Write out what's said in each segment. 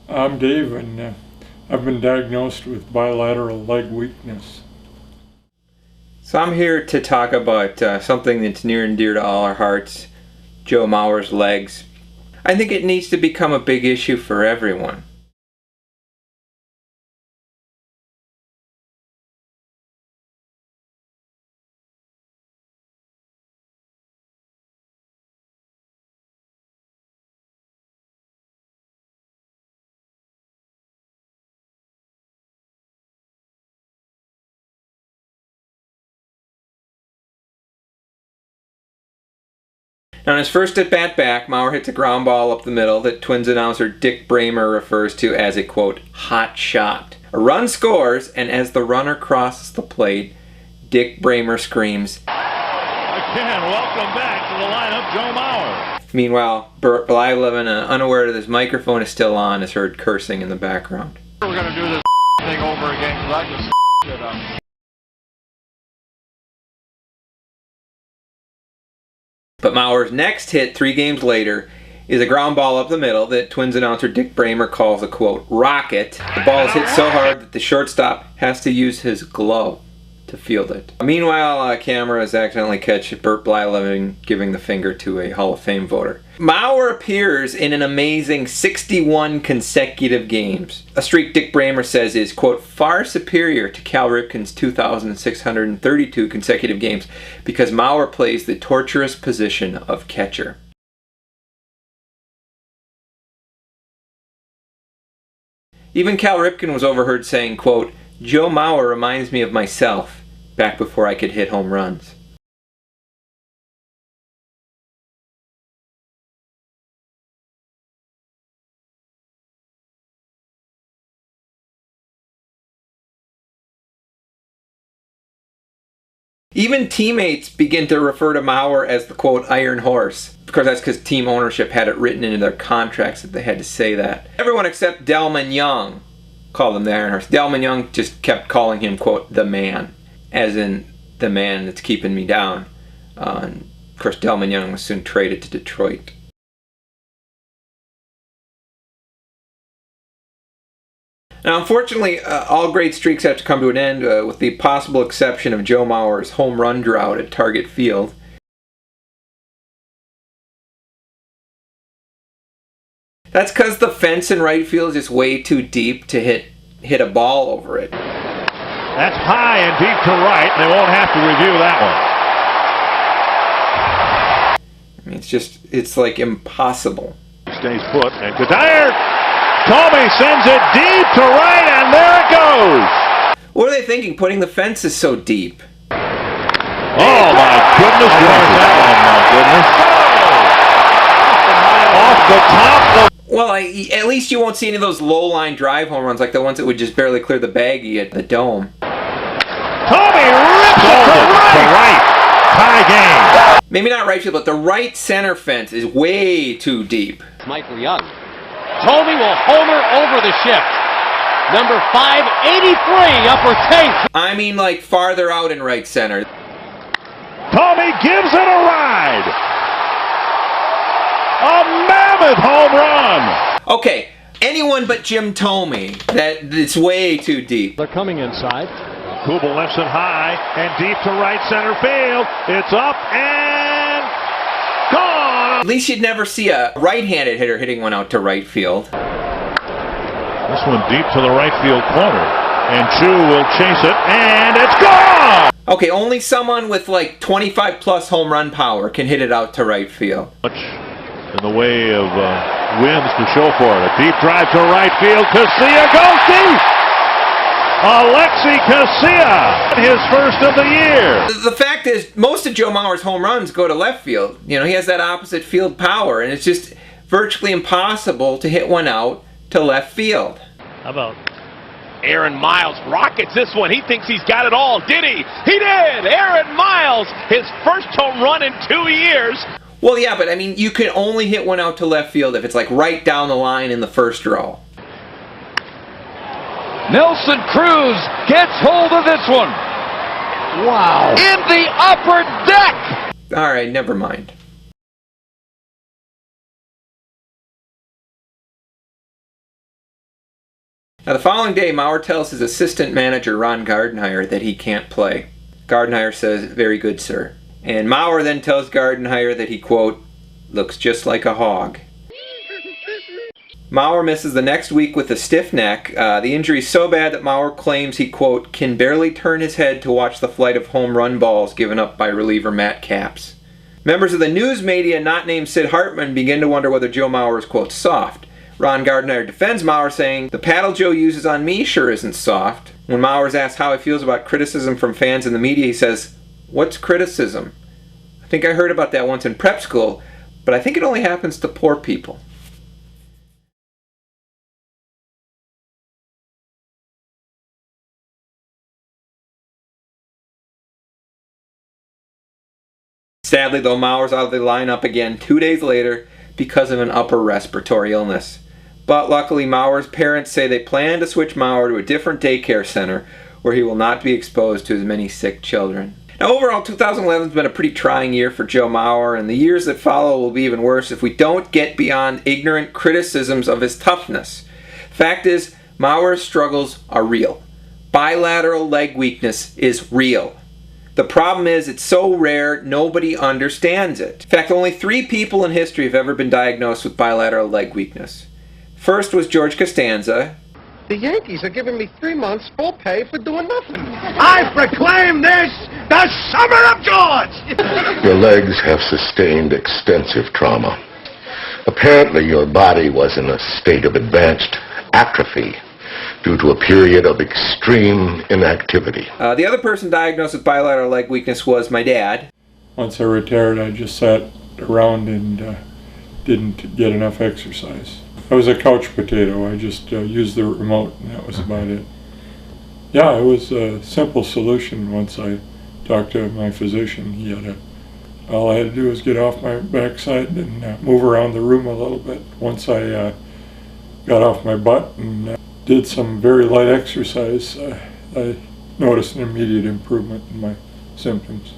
I'm Dave, and I've been diagnosed with bilateral leg weakness. So I'm here to talk about something that's near and dear to all our hearts, Joe Mauer's legs. I think it needs to become a big issue for everyone. Now, on his first at-bat back, Mauer hits a ground ball up the middle that Twins announcer Dick Bramer refers to as a, quote, hot shot. A run scores, and as the runner crosses the plate, Dick Bramer screams, "Again, welcome back to the lineup, Joe Mauer." Meanwhile, Bert Blyleven, unaware that his microphone is still on, is heard cursing in the background. We're going to do this thing over again because I just it up. But Mauer's next hit 3 games later is a ground ball up the middle that Twins announcer Dick Bramer calls a, quote, rocket. The ball is hit so hard that the shortstop has to use his glove to field it. Meanwhile, cameras accidentally catch Bert Blyleven giving the finger to a Hall of Fame voter. Mauer appears in an amazing 61 consecutive games, a streak Dick Bramer says is, quote, far superior to Cal Ripken's 2,632 consecutive games because Mauer plays the torturous position of catcher. Even Cal Ripken was overheard saying, quote, Joe Mauer reminds me of myself back before I could hit home runs. Even teammates begin to refer to Mauer as the, quote, Iron Horse. Of course, that's because team ownership had it written into their contracts that they had to say that. Everyone except Delman Young called him the Iron Horse. Delman Young just kept calling him, quote, the man, as in the man that's keeping me down. And of course, Delman Young was soon traded to Detroit. Now, unfortunately, all great streaks have to come to an end, with the possible exception of Joe Mauer's home run drought at Target Field. That's because the fence in right field is just way too deep to hit a ball over it. That's high and deep to right, and they won't have to review that one. I mean, it's like impossible. Stays put, and Kadire! Tommy sends it deep to right, and there it goes! What are they thinking, putting the fences so deep? Oh my goodness, where's that one, my goodness? Off the top of... Well, at least you won't see any of those low-line drive home runs like the ones that would just barely clear the baggie at the Dome. Tommy rips it to right! Tie game! Maybe not right field, but the right center fence is way too deep. Michael Young. Tommy will homer over the shift. Number 583, upper tank. I mean, like, farther out in right center. Tommy gives it a ride. A mammoth home run. Okay, anyone but Jim Thome, it's way too deep. They're coming inside. Kubel lifts it high and deep to right center field. It's up and gone. At least you'd never see a right-handed hitter hitting one out to right field. This one deep to the right field corner. And Chu will chase it, and it's gone! Okay, only someone with like 25 plus home run power can hit it out to right field. Much in the way of wins to show for it. A deep drive to right field. Casilla goes deep! Alexi Casilla, his first of the year. The fact is, most of Joe Mauer's home runs go to left field. You know, he has that opposite field power, and it's just virtually impossible to hit one out to left field. How about Aaron Miles rockets this one. He thinks he's got it all. Did he? He did! Aaron Miles, his first home run in 2 years. Well, yeah, but I mean, you can only hit one out to left field if it's like right down the line in the first row. Nelson Cruz gets hold of this one. Wow. In the upper deck. All right, never mind. Now the following day, Maurer tells his assistant manager Ron Gardenhire that he can't play. Gardenhire says, "Very good, sir." And Maurer then tells Gardenhire that he, quote, "looks just like a hog." Maurer misses the next week with a stiff neck. The injury is so bad that Maurer claims he, quote, "can barely turn his head to watch the flight of home run balls given up by reliever Matt Capps." Members of the news media not named Sid Hartman begin to wonder whether Joe Maurer is, quote, "soft." Ron Gardenhire defends Maurer, saying, "The paddle Joe uses on me sure isn't soft." When Maurer is asked how he feels about criticism from fans in the media, he says, "What's criticism? I think I heard about that once in prep school, but I think it only happens to poor people." Sadly, though, Maurer's out of the lineup again 2 days later because of an upper respiratory illness. But luckily, Maurer's parents say they plan to switch Maurer to a different daycare center where he will not be exposed to as many sick children. Now, overall, 2011 has been a pretty trying year for Joe Maurer, and the years that follow will be even worse if we don't get beyond ignorant criticisms of his toughness. Fact is, Maurer's struggles are real. Bilateral leg weakness is real. The problem is, it's so rare, nobody understands it. In fact, only 3 people in history have ever been diagnosed with bilateral leg weakness. First was George Costanza. The Yankees are giving me 3 months full pay for doing nothing. I proclaim this the Summer of George! Your legs have sustained extensive trauma. Apparently, your body was in a state of advanced atrophy due to a period of extreme inactivity. The other person diagnosed with bilateral leg weakness was my dad. Once I retired, I just sat around and didn't get enough exercise. I was a couch potato. I just used the remote, and that was about it. Yeah, it was a simple solution once I talked to my physician. All I had to do was get off my backside and move around the room a little bit. Once I got off my butt and did some very light exercise, I noticed an immediate improvement in my symptoms.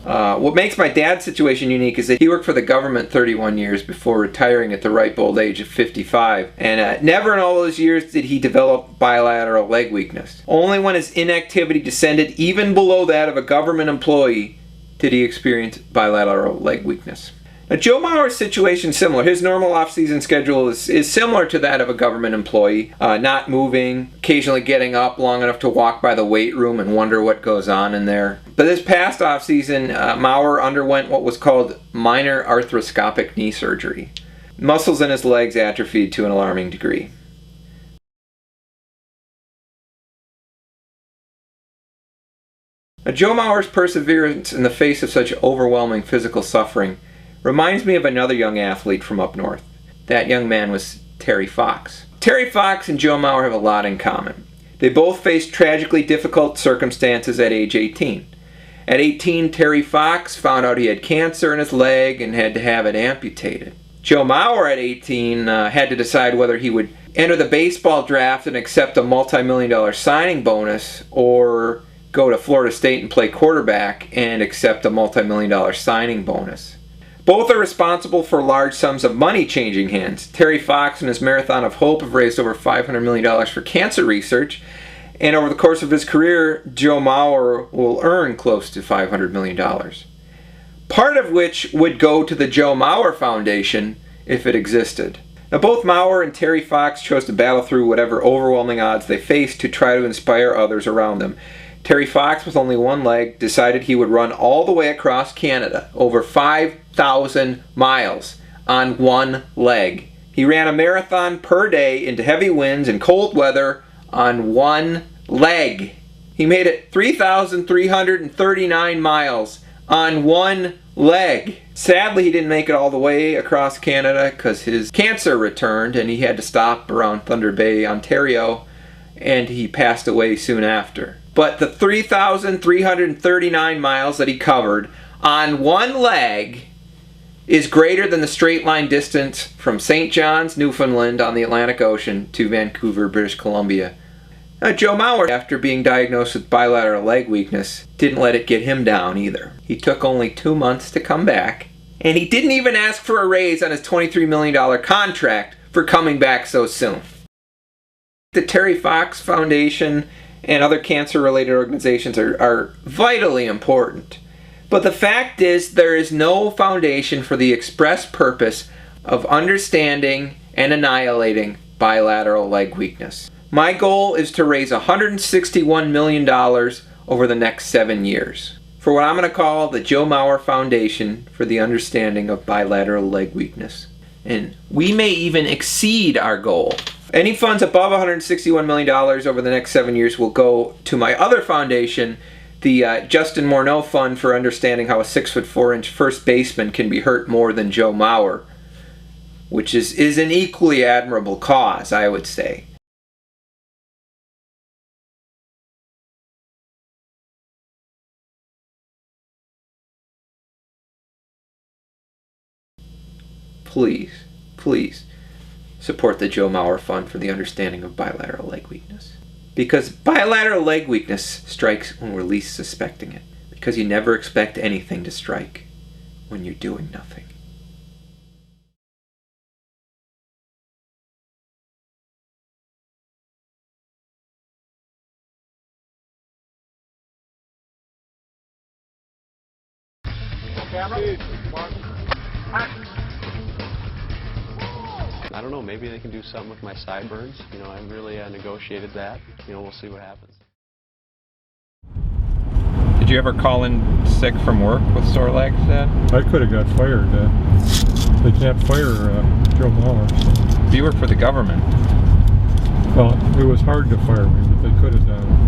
What makes my dad's situation unique is that he worked for the government 31 years before retiring at the ripe old age of 55. And never in all those years did he develop bilateral leg weakness. Only when his inactivity descended even below that of a government employee did he experience bilateral leg weakness. Now, Joe Maurer's situation is similar. His normal off-season schedule is similar to that of a government employee, not moving, occasionally getting up long enough to walk by the weight room and wonder what goes on in there. But this past off-season, Maurer underwent what was called minor arthroscopic knee surgery. Muscles in his legs atrophied to an alarming degree. Now, Joe Maurer's perseverance in the face of such overwhelming physical suffering reminds me of another young athlete from up north. That young man was Terry Fox. Terry Fox and Joe Maurer have a lot in common. They both faced tragically difficult circumstances at age 18. At 18, Terry Fox found out he had cancer in his leg and had to have it amputated. Joe Maurer at 18 had to decide whether he would enter the baseball draft and accept a multi-million-dollar signing bonus or go to Florida State and play quarterback and accept a multi-million-dollar signing bonus. Both are responsible for large sums of money changing hands. Terry Fox and his Marathon of Hope have raised over $500 million for cancer research, and over the course of his career, Joe Maurer will earn close to $500 million. Part of which would go to the Joe Maurer Foundation if it existed. Now, both Maurer and Terry Fox chose to battle through whatever overwhelming odds they faced to try to inspire others around them. Terry Fox, with only one leg, decided he would run all the way across Canada, over 5,000 miles, on one leg. He ran a marathon per day into heavy winds and cold weather on one leg. He made it 3,339 miles on one leg. Sadly, he didn't make it all the way across Canada because his cancer returned and he had to stop around Thunder Bay, Ontario, and he passed away soon after. But the 3,339 miles that he covered on one leg is greater than the straight line distance from St. John's, Newfoundland on the Atlantic Ocean to Vancouver, British Columbia. Now, Joe Maurer, after being diagnosed with bilateral leg weakness, didn't let it get him down either. He took only 2 months to come back, and he didn't even ask for a raise on his $23 million contract for coming back so soon. The Terry Fox Foundation and other cancer-related organizations are vitally important. But the fact is, there is no foundation for the express purpose of understanding and annihilating bilateral leg weakness. My goal is to raise $161 million over the next 7 years for what I'm going to call the Joe Mauer Foundation for the Understanding of Bilateral Leg Weakness. And we may even exceed our goal. Any funds above $161 million over the next 7 years will go to my other foundation, the Justin Morneau Fund for Understanding How a 6'4" First Baseman Can Be Hurt More Than Joe Mauer, which is an equally admirable cause, I would say. Please support the Joe Mauer Fund for the Understanding of Bilateral Leg Weakness. Because bilateral leg weakness strikes when we're least suspecting it. Because you never expect anything to strike when you're doing nothing. I don't know, maybe they can do something with my sideburns. You know, I really negotiated that. You know, we'll see what happens. Did you ever call in sick from work with sore legs, Dad? I could have got fired. They can't fire Joe Mauer. So. You work for the government. Well, it was hard to fire me, but they could have done it.